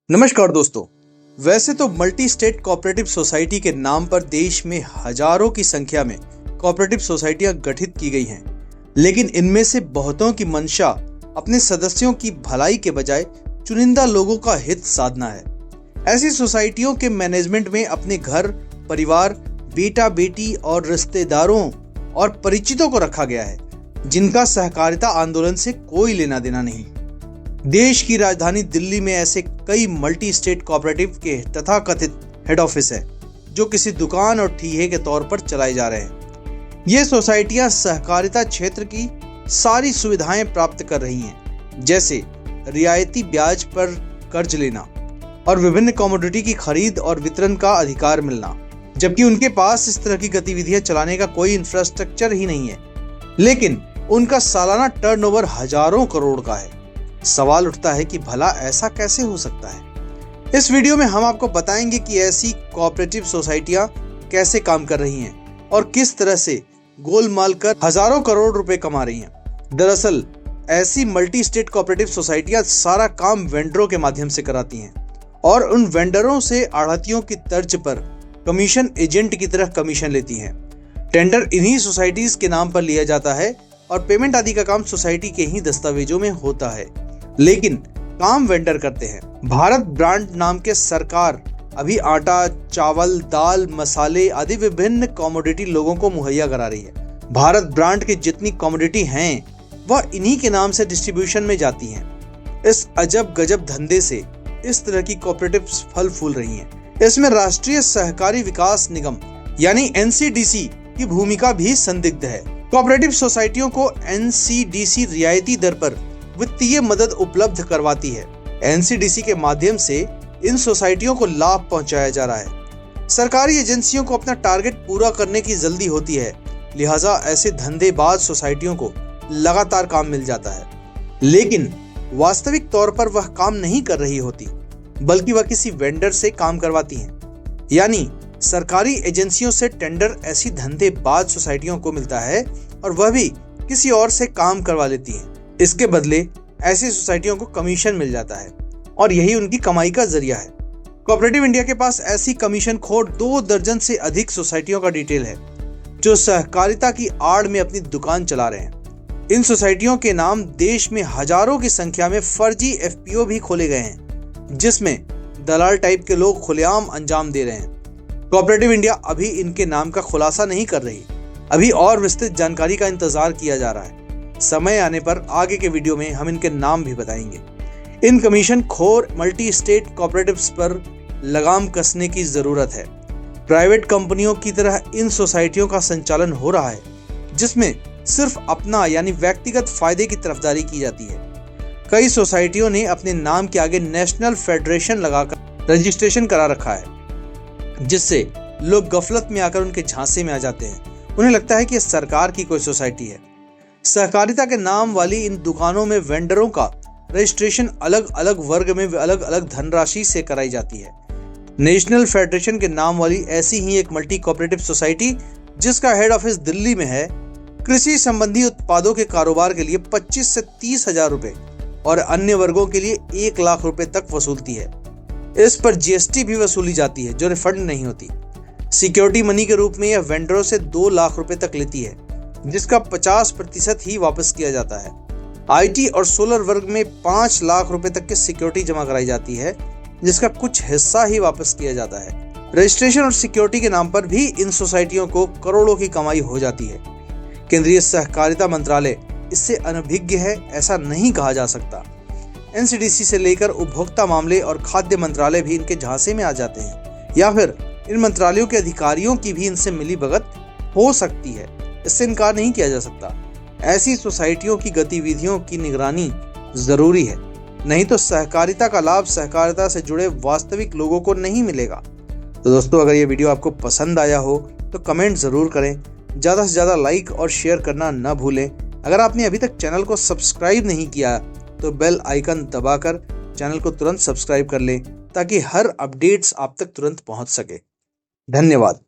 नमस्कार दोस्तों। वैसे तो मल्टी स्टेट कोऑपरेटिव सोसाइटी के नाम पर देश में हजारों की संख्या में कोऑपरेटिव सोसाइटियां गठित की गई हैं, लेकिन इनमें से बहुतों की मंशा अपने सदस्यों की भलाई के बजाय चुनिंदा लोगों का हित साधना है। ऐसी सोसाइटियों के मैनेजमेंट में अपने घर, परिवार, बेटा बेटी और रिश्तेदारों और परिचितों को रखा गया है, जिनका सहकारिता आंदोलन से कोई लेना देना नहीं। देश की राजधानी दिल्ली में ऐसे कई मल्टी स्टेट कोऑपरेटिव के तथाकथित हेड ऑफिस है, जो किसी दुकान और ठीहे के तौर पर चलाए जा रहे हैं। ये सोसाइटियां सहकारिता क्षेत्र की सारी सुविधाएं प्राप्त कर रही हैं, जैसे रियायती ब्याज पर कर्ज लेना और विभिन्न कमोडिटी की खरीद और वितरण का अधिकार मिलना, जबकि उनके पास इस तरह की गतिविधियां चलाने का कोई इंफ्रास्ट्रक्चर ही नहीं है। लेकिन उनका सालाना टर्नओवर हजारों करोड़ का है। सवाल उठता है कि भला ऐसा कैसे हो सकता है। इस वीडियो में हम आपको बताएंगे कि ऐसी कोऑपरेटिव सोसाइटियां कैसे काम कर रही हैं और किस तरह से गोलमाल कर हजारों करोड़ रुपए कमा रही हैं। दरअसल ऐसी मल्टी स्टेट कोऑपरेटिव सोसाइटियां सारा काम वेंडरों के माध्यम से कराती हैं और उन वेंडरों से आढ़तियों की तर्ज पर कमीशन एजेंट की तरह कमीशन लेती हैं। टेंडर इन्हीं सोसाइटीज के नाम पर लिया जाता है और पेमेंट आदि का काम सोसाइटी के ही दस्तावेजों में होता है, लेकिन काम वेंडर करते हैं। भारत ब्रांड नाम के सरकार अभी आटा, चावल, दाल, मसाले आदि विभिन्न कमोडिटी लोगों को मुहैया करा रही है। भारत ब्रांड की जितनी कमोडिटी हैं, वह इन्हीं के नाम से डिस्ट्रीब्यूशन में जाती हैं। इस अजब गजब धंधे से इस तरह की कोऑपरेटिव फल फूल रही हैं। इसमें राष्ट्रीय सहकारी विकास निगम यानी एनसीडीसी की भूमिका भी संदिग्ध है। कोऑपरेटिव सोसाइटियों को एनसीडीसी रियायती दर पर वित्तीय मदद उपलब्ध करवाती है। एनसीडीसी के माध्यम से इन सोसाइटियों को लाभ पहुंचाया जा रहा है। सरकारी एजेंसियों को अपना टारगेट पूरा करने की जल्दी होती है, लिहाजा ऐसे धंधेबाज सोसाइटियों को लगातार काम मिल जाता है, लेकिन वास्तविक तौर पर वह काम नहीं कर रही होती, बल्कि वह किसी वेंडर से काम करवाती हैं। यानी सरकारी एजेंसियों से टेंडर ऐसी धंधेबाज सोसाइटियों को मिलता है और वह भी किसी और से काम करवा लेती हैं। इसके बदले ऐसी सोसाइटियों को कमीशन मिल जाता है और यही उनकी कमाई का जरिया है। कोऑपरेटिव इंडिया के पास ऐसी कमीशन खोर 2 दर्जन से अधिक सोसाइटियों का डिटेल है, जो सहकारिता की आड़ में अपनी दुकान चला रहे हैं। इन सोसाइटियों के नाम देश में हजारों की संख्या में फर्जी एफपीओ भी खोले गए हैं, जिसमें दलाल टाइप के लोग खुलेआम अंजाम दे रहे हैं। कोऑपरेटिव इंडिया अभी इनके नाम का खुलासा नहीं कर रही, अभी और विस्तृत जानकारी का इंतजार किया जा रहा है। समय आने पर आगे के वीडियो में हम इनके नाम भी बताएंगे। इन कमीशन खोर मल्टी स्टेट कोऑपरेटिव्स पर लगाम कसने की जरूरत है। प्राइवेट कंपनियों की तरह इन सोसाइटियों का संचालन हो रहा है, जिसमें सिर्फ अपना यानी व्यक्तिगत फायदे की तरफदारी की जाती है। कई सोसाइटियों ने अपने नाम के आगे नेशनल फेडरेशन लगाकर रजिस्ट्रेशन करा रखा है, जिससे लोग गफलत में आकर उनके झांसे में आ जाते हैं। उन्हें लगता है कि यह सरकार की कोई सोसाइटी है। सहकारिता के नाम वाली इन दुकानों में वेंडरों का रजिस्ट्रेशन अलग अलग वर्ग में अलग अलग धनराशि से कराई जाती है। नेशनल फेडरेशन के नाम वाली ऐसी ही एक मल्टी कोऑपरेटिव सोसाइटी, जिसका हेड ऑफिस दिल्ली में है, कृषि संबंधी उत्पादों के कारोबार के लिए 25 से 30 हजार रुपए और अन्य वर्गों के लिए 1 लाख रुपए तक वसूलती है। इस पर जीएसटी भी वसूली जाती है, जो रिफंड नहीं होती। सिक्योरिटी मनी के रूप में यह वेंडरों से 2 लाख रुपए तक लेती है, जिसका 50% ही वापस किया जाता है। आईटी और सोलर वर्ग में 5 लाख रुपए तक की सिक्योरिटी जमा कराई जाती है, जिसका कुछ हिस्सा ही वापस किया जाता है। रजिस्ट्रेशन और सिक्योरिटी के नाम पर भी इन सोसाइटियों को करोड़ों की कमाई हो जाती है। केंद्रीय सहकारिता मंत्रालय इससे अनभिज्ञ है, ऐसा नहीं कहा जा सकता। एनसीडीसी से लेकर उपभोक्ता मामले और खाद्य मंत्रालय भी इनके झांसे में आ जाते हैं, या फिर इन मंत्रालयों के अधिकारियों की भी इनसे मिलीभगत हो सकती है। इससे इनकार नहीं किया जा सकता। ऐसी सोसाइटियों की गतिविधियों की निगरानी जरूरी है, नहीं तो सहकारिता का लाभ सहकारिता से जुड़े वास्तविक लोगों को नहीं मिलेगा। तो दोस्तों, अगर ये वीडियो आपको पसंद आया हो तो कमेंट जरूर करें, ज़्यादा से ज़्यादा लाइक और शेयर करना न भूलें। अगर आपने अभी तक चैनल को सब्सक्राइब नहीं किया तो बेल आइकन दबाकर चैनल को तुरंत सब्सक्राइब कर लें, ताकि हर अपडेट्स आप तक तुरंत पहुंच सके। धन्यवाद।